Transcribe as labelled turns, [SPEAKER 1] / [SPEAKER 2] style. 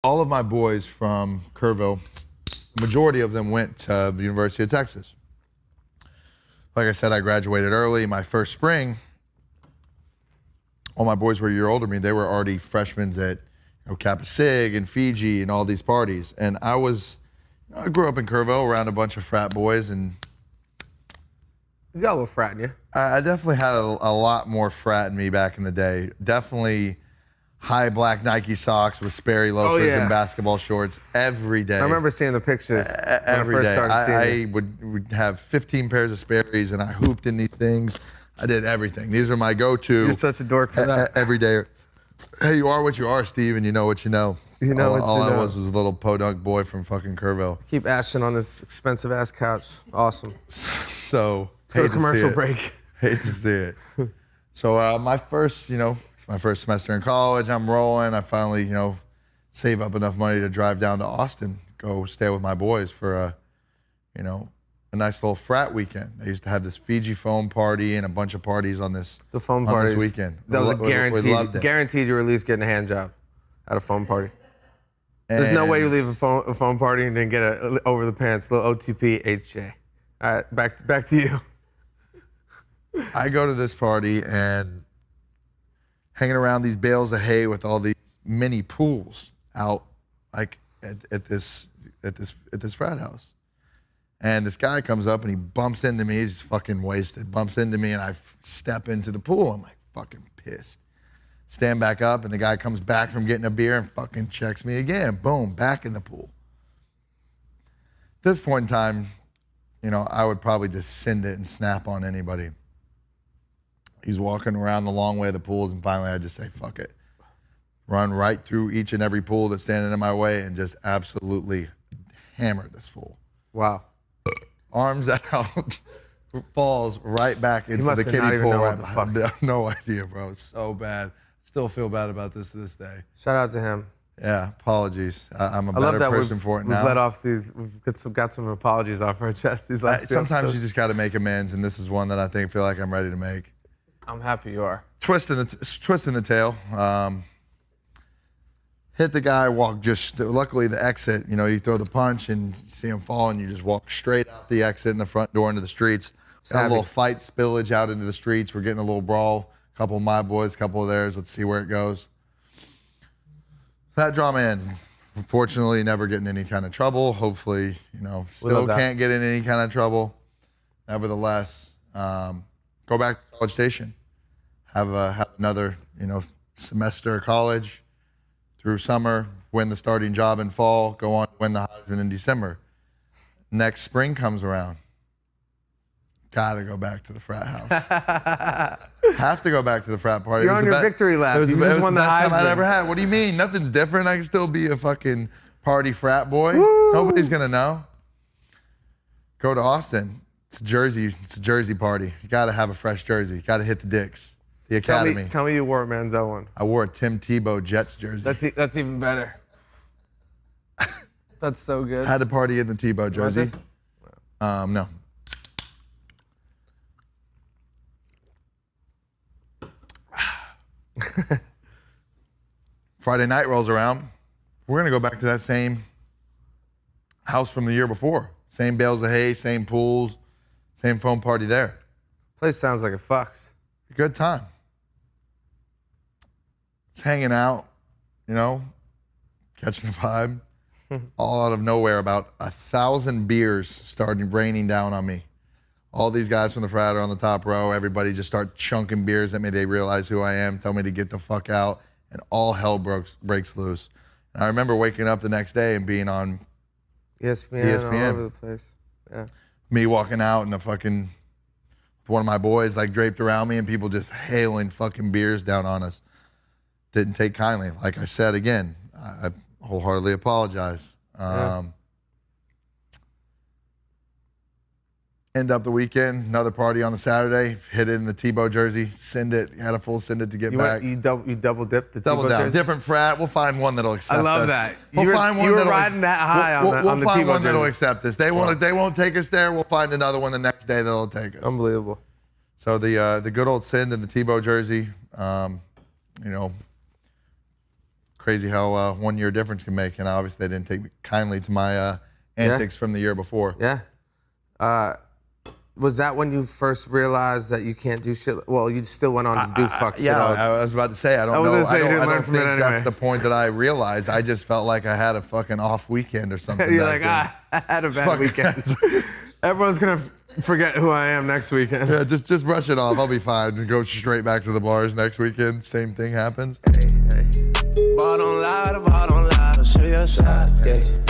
[SPEAKER 1] All of my boys from Kerrville, the majority of them went to the University of Texas. Like I said, I graduated early. My first spring, all my boys were a year older than me. They were already freshmen at Kappa Sig and Fiji and all these parties. And I grew up in Kerrville around a bunch of frat boys, and
[SPEAKER 2] You got a little frat in you.
[SPEAKER 1] I definitely had a lot more frat in me back in the day. Definitely high black Nike socks with Sperry loafers and basketball shorts every day.
[SPEAKER 2] I remember seeing the pictures when I
[SPEAKER 1] Every
[SPEAKER 2] first
[SPEAKER 1] day.
[SPEAKER 2] started seeing
[SPEAKER 1] I
[SPEAKER 2] you.
[SPEAKER 1] would have 15 pairs of Sperry's, and I hooped in these things. I did everything. These are my go-to.
[SPEAKER 2] You're such a dork for that.
[SPEAKER 1] Every day. Hey, you are what you are, Steve, and you know what you know.
[SPEAKER 2] You know what you
[SPEAKER 1] all I
[SPEAKER 2] know.
[SPEAKER 1] was a little podunk boy from fucking Kerrville.
[SPEAKER 2] Keep ashing on this expensive ass couch. Awesome.
[SPEAKER 1] So
[SPEAKER 2] Let's go to
[SPEAKER 1] hate
[SPEAKER 2] commercial
[SPEAKER 1] see it.
[SPEAKER 2] break.
[SPEAKER 1] Hate to see it. So my first, it's my first semester in college. I'm rolling. I finally, save up enough money to drive down to Austin, go stay with my boys for a nice little frat weekend. They used to have this Fiji foam party and a bunch of parties on this
[SPEAKER 2] The foam
[SPEAKER 1] on
[SPEAKER 2] parties.
[SPEAKER 1] this weekend.
[SPEAKER 2] That was a
[SPEAKER 1] We loved
[SPEAKER 2] guaranteed.
[SPEAKER 1] it.
[SPEAKER 2] Guaranteed you were at least getting a hand job at a foam party. There's no way you leave a foam party and then get a over the pants little OTP HJ. All right, back to you.
[SPEAKER 1] I go to this party and hanging around these bales of hay with all these mini pools out like at this frat house. And this guy comes up and he bumps into me. He's fucking wasted. Bumps into me and I step into the pool. I'm like fucking pissed. Stand back up and the guy comes back from getting a beer and fucking checks me again. Boom, back in the pool. At this point in time, I would probably just send it and snap on anybody. He's walking around the long way of the pools, and finally I just say, fuck it. Run right through each and every pool that's standing in my way and just absolutely hammer this fool.
[SPEAKER 2] Wow.
[SPEAKER 1] Arms out, falls right back into
[SPEAKER 2] must
[SPEAKER 1] the
[SPEAKER 2] have not
[SPEAKER 1] kiddie
[SPEAKER 2] even
[SPEAKER 1] pool.
[SPEAKER 2] known what the fuck.
[SPEAKER 1] I have no idea, bro. It's so bad. Still feel bad about this to this day.
[SPEAKER 2] Shout out to him.
[SPEAKER 1] Yeah, apologies. I'm a
[SPEAKER 2] I love
[SPEAKER 1] better
[SPEAKER 2] that
[SPEAKER 1] person for it
[SPEAKER 2] we've
[SPEAKER 1] now.
[SPEAKER 2] let off these. We've got some apologies off our chest these last few
[SPEAKER 1] Sometimes you
[SPEAKER 2] episodes.
[SPEAKER 1] just got to make amends, and this is one that I feel like I'm ready to make.
[SPEAKER 2] I'm happy you are.
[SPEAKER 1] Twisting the tail. Hit the guy, luckily the exit, you throw the punch and you see him fall and you just walk straight out the exit and the front door into the streets. Got a little fight spillage out into the streets. We're getting a little brawl. A couple of my boys, a couple of theirs. Let's see where it goes. That drama ends. Unfortunately, never getting any kind of trouble. Hopefully, still can't get in any kind of trouble. Nevertheless, go back to College Station. Have another, semester of college through summer, win the starting job in fall, go on to win the Heisman in December. Next spring comes around. Gotta go back to the frat house. Have to go back to the frat party.
[SPEAKER 2] You're on your victory lap. You just won the
[SPEAKER 1] best time I'd
[SPEAKER 2] Heisman.
[SPEAKER 1] ever had. What do you mean? Nothing's different. I can still be a fucking party frat boy.
[SPEAKER 2] Woo!
[SPEAKER 1] Nobody's gonna know. Go to Austin. It's a jersey party. You gotta have a fresh jersey. You gotta hit the Dicks, the Academy.
[SPEAKER 2] Tell me you wore a Manziel one.
[SPEAKER 1] I wore a Tim Tebow Jets jersey.
[SPEAKER 2] That's even better. That's so good.
[SPEAKER 1] Had a party in the Tebow jersey.
[SPEAKER 2] this?
[SPEAKER 1] No. Friday night rolls around. We're gonna go back to that same house from the year before. Same bales of hay, same pools, same foam party there.
[SPEAKER 2] Place sounds like it fucks.
[SPEAKER 1] Good time. Just hanging out, catching a vibe. All out of nowhere, about 1,000 beers started raining down on me. All these guys from the frat are on the top row. Everybody just start chunking beers at me. They realize who I am, tell me to get the fuck out, and all hell breaks loose. And I remember waking up the next day and being on
[SPEAKER 2] ESPN all over the place. Yeah.
[SPEAKER 1] me walking out and one of my boys like draped around me and people just hailing fucking beers down on us. Didn't take kindly. Like I said again, I wholeheartedly apologize. End up the weekend, another party on the Saturday, hit it in the Tebow jersey, had a full send it to get back.
[SPEAKER 2] You double dipped the
[SPEAKER 1] Double
[SPEAKER 2] Tebow
[SPEAKER 1] down,
[SPEAKER 2] jersey?
[SPEAKER 1] different frat. We'll find one that'll accept us.
[SPEAKER 2] I love that.
[SPEAKER 1] We'll find one
[SPEAKER 2] you were
[SPEAKER 1] that'll-
[SPEAKER 2] riding that high on the
[SPEAKER 1] We'll find
[SPEAKER 2] Tebow
[SPEAKER 1] one that'll
[SPEAKER 2] jersey.
[SPEAKER 1] accept us. They won't take us there. We'll find another one the next day that'll take us.
[SPEAKER 2] Unbelievable.
[SPEAKER 1] So the good old send in the Tebow jersey, crazy how 1 year difference can make. And obviously they didn't take kindly to my antics from the year before.
[SPEAKER 2] Yeah. Was that when you first realized that you can't do shit? Well, you still went on to do fuck shit.
[SPEAKER 1] Yeah,
[SPEAKER 2] all-
[SPEAKER 1] I was about to say, I don't
[SPEAKER 2] I was
[SPEAKER 1] know.
[SPEAKER 2] gonna say, you didn't
[SPEAKER 1] I
[SPEAKER 2] learn
[SPEAKER 1] don't
[SPEAKER 2] from it
[SPEAKER 1] think
[SPEAKER 2] anyway.
[SPEAKER 1] that's the point that I realized. I just felt like I had a fucking off weekend or something.
[SPEAKER 2] You're
[SPEAKER 1] back
[SPEAKER 2] like,
[SPEAKER 1] then.
[SPEAKER 2] I had a bad
[SPEAKER 1] Fuck.
[SPEAKER 2] weekend. Everyone's gonna forget who I am next weekend.
[SPEAKER 1] Yeah, just brush it off. I'll be fine. Go straight back to the bars next weekend. Same thing happens.
[SPEAKER 3] Ball don't lie, the ball don't lie, show your side. Yeah.